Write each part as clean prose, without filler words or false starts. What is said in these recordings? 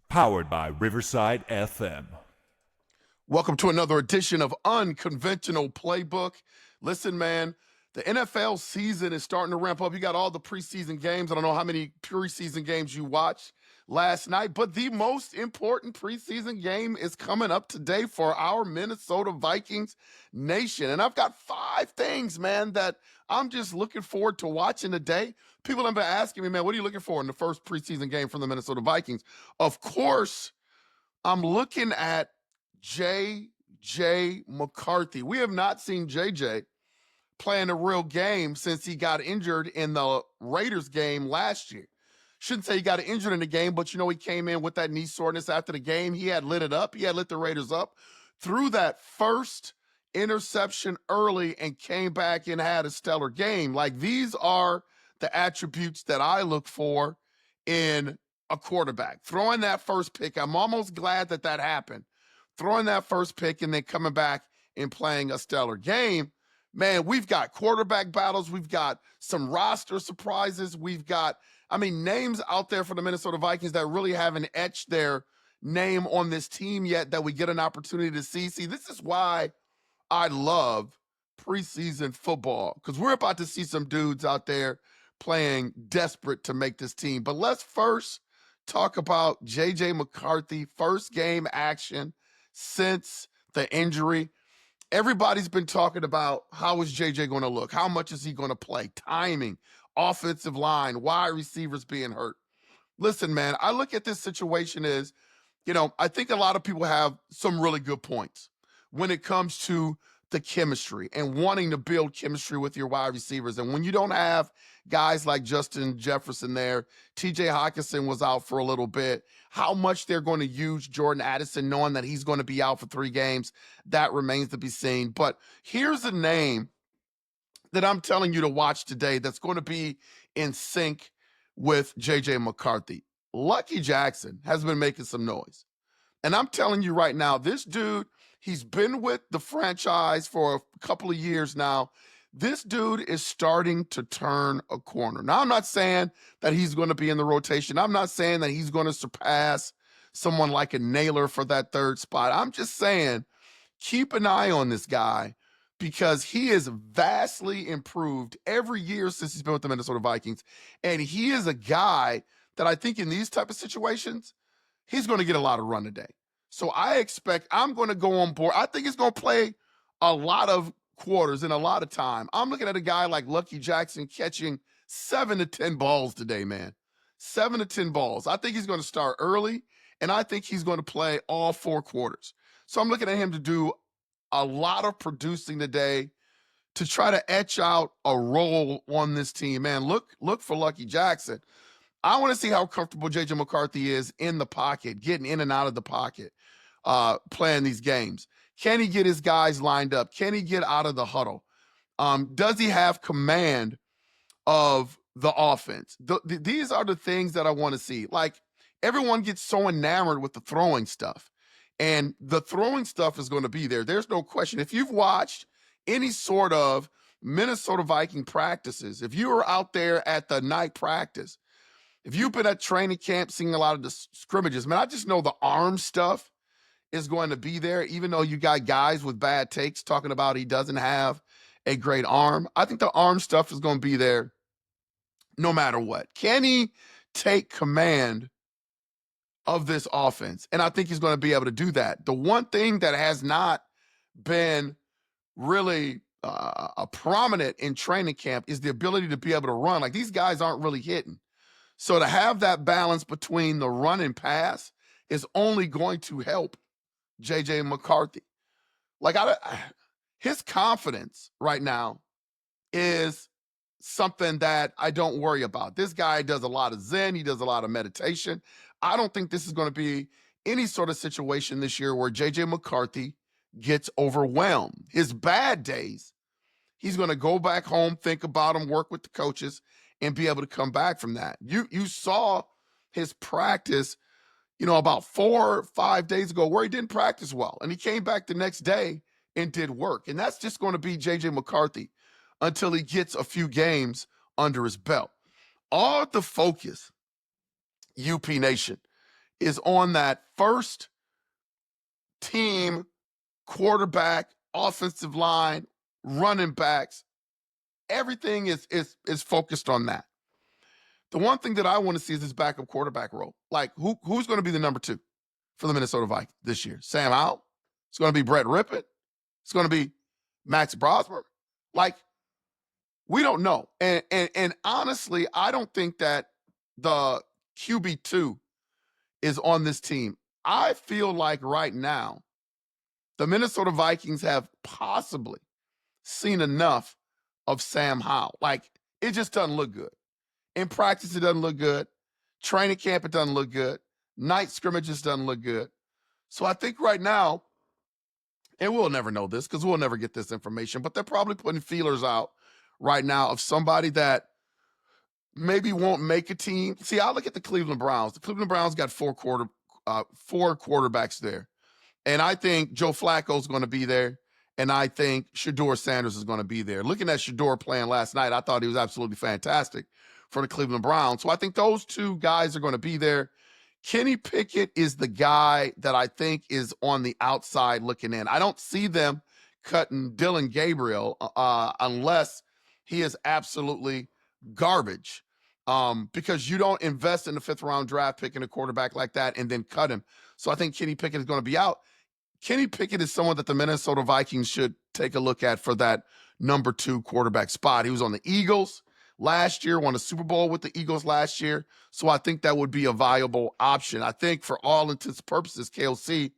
Powered by Riverside FM. Welcome to another edition of Unconventional Playbook. Listen, man, the NFL season is starting to ramp up. You got all the preseason games. I don't know how many preseason games you watched last night, but the most important preseason game is coming up today for our Minnesota Vikings nation. And I've got 5 things, man, that I'm just looking forward to watching today. People have been asking me, man, what are you looking for in the first preseason game from the Minnesota Vikings? Of course, I'm looking at J.J. McCarthy. We have not seen J.J. playing a real game since he got injured in the Raiders game last year. Shouldn't say he got injured in the game, but he came in with that knee soreness after the game. He had lit it up. He had lit the Raiders up, threw that first interception early and came back and had a stellar game. Like, these are the attributes that I look for in a quarterback. Throwing that first pick, I'm almost glad that happened. Throwing that first pick and then coming back and playing a stellar game. Man, we've got quarterback battles. We've got some roster surprises. We've got, names out there for the Minnesota Vikings that really haven't etched their name on this team yet that we get an opportunity to see. See, this is why I love preseason football, because we're about to see some dudes out there playing desperate to make this team. But let's first talk about J.J. McCarthy, first game action since the injury. Everybody's been talking about how is JJ going to look? How much is he going to play? Timing, offensive line, wide receivers being hurt. Listen, man, I look at this situation as, I think a lot of people have some really good points when it comes to the chemistry and wanting to build chemistry with your wide receivers. And when you don't have guys like Justin Jefferson there, TJ Hockenson was out for a little bit, how much they're going to use Jordan Addison knowing that he's going to be out for 3 games, that remains to be seen. But here's a name that I'm telling you to watch today that's going to be in sync with J.J. McCarthy. Lucky Jackson has been making some noise. And I'm telling you right now, this dude, he's been with the franchise for a couple of years now. This dude is starting to turn a corner. Now, I'm not saying that he's going to be in the rotation. I'm not saying that he's going to surpass someone like a Naylor for that 3rd spot. I'm just saying keep an eye on this guy because he is vastly improved every year since he's been with the Minnesota Vikings. And he is a guy that I think in these type of situations, he's going to get a lot of run today. So I expect I'm going to go on board. I think he's going to play a lot of quarters and a lot of time. I'm looking at a guy like Lucky Jackson catching 7 to 10 balls today, man. 7 to 10 balls. I think he's going to start early, and I think he's going to play all 4 quarters. So I'm looking at him to do a lot of producing today to try to etch out a role on this team. Man, look for Lucky Jackson. I want to see how comfortable J.J. McCarthy is in the pocket, getting in and out of the pocket, playing these games. Can he get his guys lined up? Can he get out of the huddle? Does he have command of the offense? These are the things that I want to see. Like, everyone gets so enamored with the throwing stuff, and the throwing stuff is going to be there. There's no question. If you've watched any sort of Minnesota Viking practices, if you were out there at the night practice, if you've been at training camp seeing a lot of the scrimmages, man, I just know the arm stuff is going to be there, even though you got guys with bad takes talking about he doesn't have a great arm. I think the arm stuff is going to be there no matter what. Can he take command of this offense? And I think he's going to be able to do that. The one thing that has not been really prominent in training camp is the ability to be able to run. Like, these guys aren't really hitting. So to have that balance between the run and pass is only going to help J.J. McCarthy. Like, his confidence right now is something that I don't worry about. This guy does a lot of Zen. He does a lot of meditation. I don't think this is going to be any sort of situation this year where J.J. McCarthy gets overwhelmed. His bad days, he's going to go back home, think about them, work with the coaches, and be able to come back from that. You saw his practice, about 4 or 5 days ago where he didn't practice well, and he came back the next day and did work. And that's just going to be J.J. McCarthy until he gets a few games under his belt. All the focus, UP Nation, is on that first team quarterback, offensive line, running backs. Everything is focused on that. The one thing that I want to see is this backup quarterback role. Like, who's going to be the number 2 for the Minnesota Vikings this year? Sam Howell? It's going to be Brett Rypien? It's going to be Max Brosmer? Like, we don't know. And honestly, I don't think that the QB2 is on this team. I feel like right now, the Minnesota Vikings have possibly seen enough of Sam Howell. Like, it just doesn't look good. In practice, it doesn't look good. Training camp, it doesn't look good. Night scrimmages doesn't look good. So I think right now, and we'll never know this because we'll never get this information, but they're probably putting feelers out right now of somebody that maybe won't make a team. See, I look at the Cleveland Browns. The Cleveland Browns got four quarterbacks there. And I think Joe Flacco is going to be there. And I think Shedeur Sanders is going to be there. Looking at Shedeur playing last night, I thought he was absolutely fantastic for the Cleveland Browns. So I think those two guys are going to be there. Kenny Pickett is the guy that I think is on the outside looking in. I don't see them cutting Dylan Gabriel unless he is absolutely garbage. Because you don't invest in the 5th round draft pick in a quarterback like that and then cut him. So I think Kenny Pickett is going to be out. Kenny Pickett is someone that the Minnesota Vikings should take a look at for that number 2 quarterback spot. He was on the Eagles last year, won a Super Bowl with the Eagles last year. So I think that would be a viable option. I think for all intents and purposes, KOC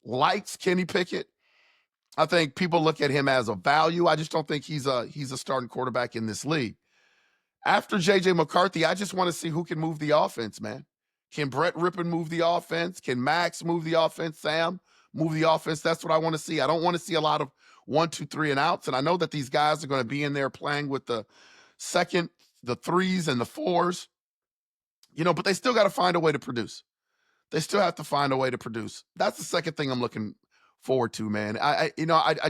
likes Kenny Pickett. I think people look at him as a value. I just don't think he's a starting quarterback in this league. After J.J. McCarthy, I just want to see who can move the offense, man. Can Brett Rypien move the offense? Can Max move the offense? Sam move the offense? That's what I want to see. I don't want to see a lot of 1, 2, 3 and outs. And I know that these guys are going to be in there playing with the 2nd, the 3s, and the 4s. But they still got to find a way to produce. They still have to find a way to produce. That's the second thing I'm looking forward to, man. I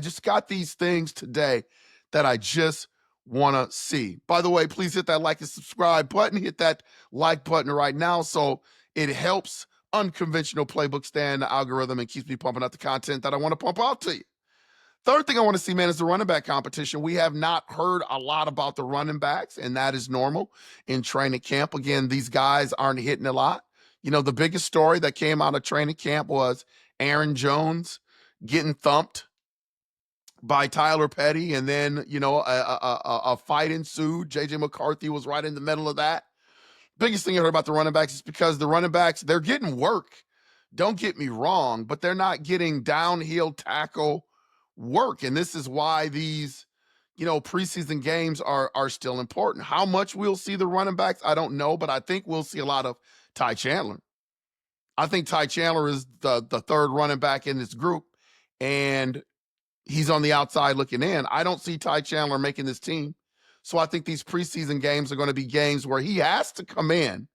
just got these things today that I just want to see. By the way, please hit that like and subscribe button. Hit that like button right now so it helps Unconventional Playbook stay in the algorithm and keeps me pumping out the content that I want to pump out to you. Third thing I want to see, man, is the running back competition. We have not heard a lot about the running backs, and that is normal in training camp. Again, these guys aren't hitting a lot. The biggest story that came out of training camp was Aaron Jones getting thumped by Tyler Petty, and then, a fight ensued. J.J. McCarthy was right in the middle of that. Biggest thing I heard about the running backs is because the running backs, they're getting work. Don't get me wrong, but they're not getting downhill tackle work. And this is why these, preseason games are still important. How much we'll see the running backs, I don't know, but I think we'll see a lot of Ty Chandler. I think Ty Chandler is the 3rd running back in this group, and he's on the outside looking in. I don't see Ty Chandler making this team. So I think these preseason games are going to be games where he has to come in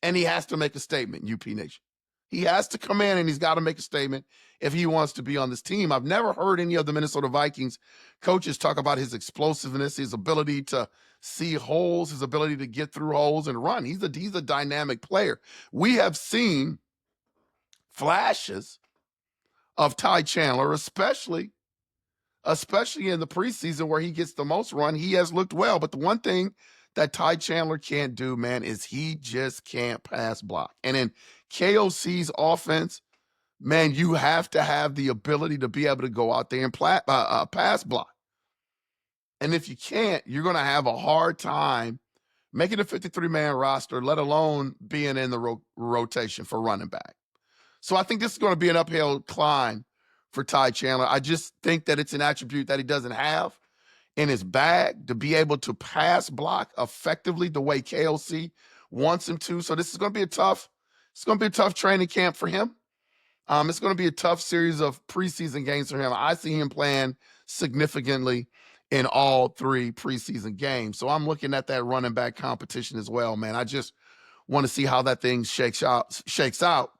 and he has to make a statement, UP Nation. He has to come in and he's got to make a statement if he wants to be on this team. I've never heard any of the Minnesota Vikings coaches talk about his explosiveness, his ability to see holes, his ability to get through holes and run. He's a dynamic player. We have seen flashes of Ty Chandler, especially in the preseason where he gets the most run. He has looked well. But the one thing that Ty Chandler can't do, man, is he just can't pass block. And in KOC's offense, man, you have to have the ability to be able to go out there and pass block. And if you can't, you're going to have a hard time making a 53-man roster, let alone being in the rotation for running back. So I think this is going to be an uphill climb for Ty Chandler. I just think that it's an attribute that he doesn't have in his bag to be able to pass block effectively the way KOC wants him to. So this is going to be a tough training camp for him. It's going to be a tough series of preseason games for him. I see him playing significantly in all 3 preseason games. So I'm looking at that running back competition as well, man. I just want to see how that thing shakes out.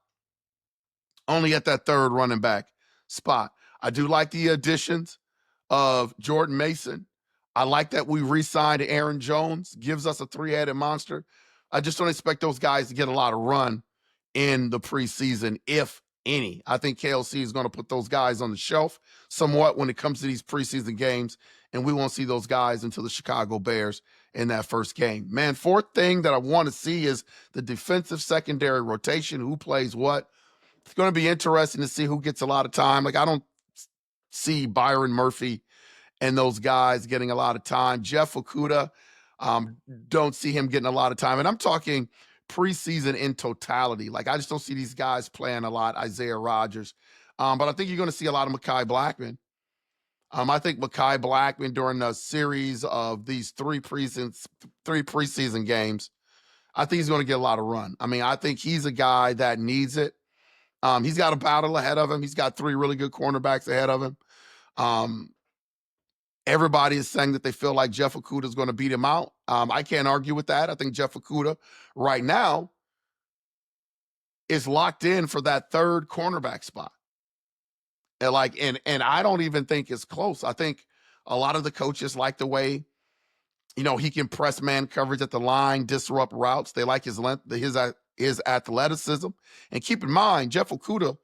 Only at that 3rd running back spot. I do like the additions of Jordan Mason. I like that we re-signed Aaron Jones, gives us a 3-headed monster. I just don't expect those guys to get a lot of run in the preseason, if any. I think KLC is going to put those guys on the shelf somewhat when it comes to these preseason games, and we won't see those guys until the Chicago Bears in that first game. Man, fourth thing that I want to see is the defensive secondary rotation, who plays what. It's going to be interesting to see who gets a lot of time. Like, I don't see Byron Murphy and those guys getting a lot of time. Jeff Okudah, don't see him getting a lot of time. And I'm talking preseason in totality. Like, I just don't see these guys playing a lot. Isaiah Rodgers. But I think you're going to see a lot of Mekhi Blackman. I think Mekhi Blackman during the series of these three preseason games, I think he's going to get a lot of run. I mean, I think he's a guy that needs it. He's got a battle ahead of him. He's got three really good cornerbacks ahead of him. Everybody is saying that they feel like Jeff Okudah is going to beat him out. I can't argue with that. I think Jeff Okudah right now is locked in for that third cornerback spot. And I don't even think it's close. I think a lot of the coaches like the way, he can press man coverage at the line, disrupt routes. They like his length, his athleticism. And keep in mind, Jeff Okudah,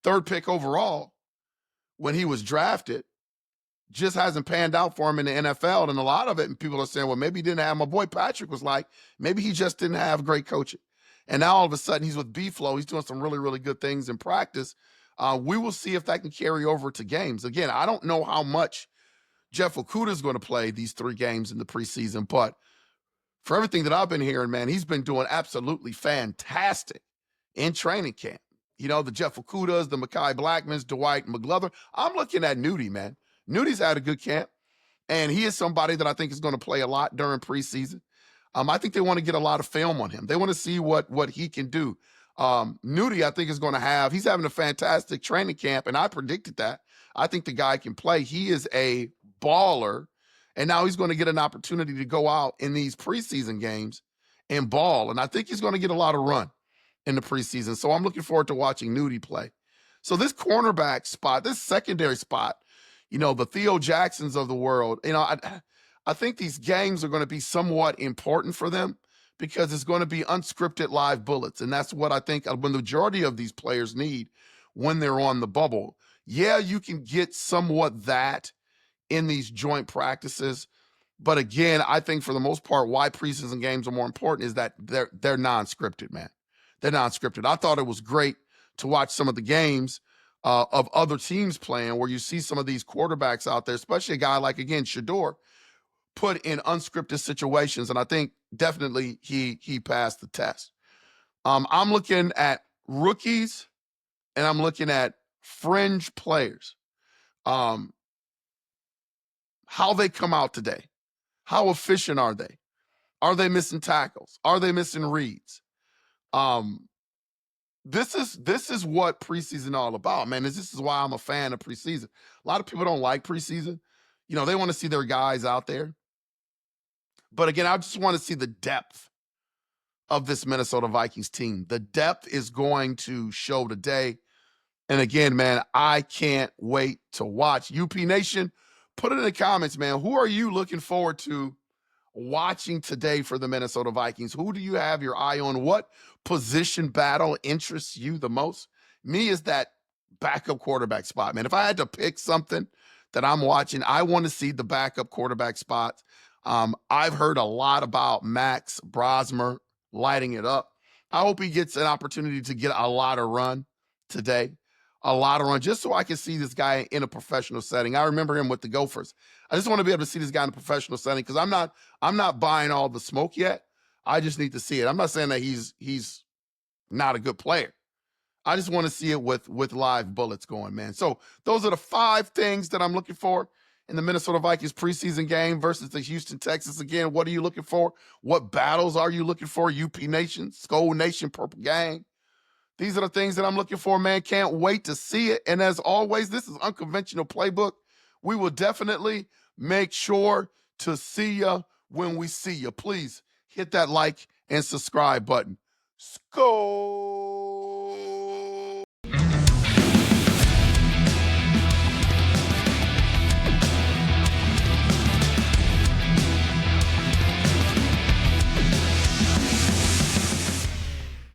third pick overall, when he was drafted, just hasn't panned out for him in the NFL. And a lot of it, and people are saying, well, maybe he didn't have, my boy Patrick was like, maybe he just didn't have great coaching. And now all of a sudden he's with B-Flow. He's doing some really, really good things in practice. We will see if that can carry over to games. Again, I don't know how much Jeff Okudah is going to play these three games in the preseason, but for everything that I've been hearing, man, he's been doing absolutely fantastic in training camp. The Jeff Okudahs, the Mekhi Blackmans, Dwight McGlover. I'm looking at Nudie, man. Nudie's had a good camp, and he is somebody that I think is going to play a lot during preseason. I think they want to get a lot of film on him. They want to see what he can do. Nudie, I think, is going to he's having a fantastic training camp, and I predicted that. I think the guy can play. He is a baller, and now he's going to get an opportunity to go out in these preseason games and ball, and I think he's going to get a lot of run in the preseason. So I'm looking forward to watching Nudie play. So this cornerback spot, this secondary spot, the Theo Jacksons of the world, I think these games are going to be somewhat important for them because it's going to be unscripted live bullets. And that's what I think the majority of these players need when they're on the bubble. Yeah, you can get somewhat that in these joint practices. But again, I think for the most part, why preseason games are more important is that they're non-scripted, man. They're non-scripted. I thought it was great to watch some of the games of other teams playing where you see some of these quarterbacks out there, especially a guy like, again, Shador, put in unscripted situations. And I think definitely he passed the test. I'm looking at rookies and I'm looking at fringe players. How they come out today. How efficient are they? Are they missing tackles? Are they missing reads? This is what preseason all about, man. This is why I'm a fan of preseason. A lot of people don't like preseason. They want to see their guys out there. But again, I just want to see the depth of this Minnesota Vikings team. The depth is going to show today. And again, man, I can't wait to watch. UP Nation, put it in the comments, man. Who are you looking forward to watching today for the Minnesota Vikings? Who do you have your eye on? What position battle interests you the most? Me is that backup quarterback spot, man. If I had to pick something that I'm watching, I want to see the backup quarterback spot. I've heard a lot about Max Brosmer lighting it up. I hope he gets an opportunity to get a lot of run today. A lot of run, just so I can see this guy in a professional setting. I remember him with the Gophers. I just want to be able to see this guy in a professional setting because I'm not buying all the smoke yet. I just need to see it. I'm not saying that he's not a good player. I just want to see it with live bullets going, man. So those are the 5 things that I'm looking for in the Minnesota Vikings preseason game versus the Houston Texans. Again, what are you looking for? What battles are you looking for? UP Nation, Skull Nation, Purple Gang. These are the things that I'm looking for, man. Can't wait to see it. And as always, this is Unconventional Playbook. We will definitely make sure to see you when we see you. Please hit that like and subscribe button. Skol!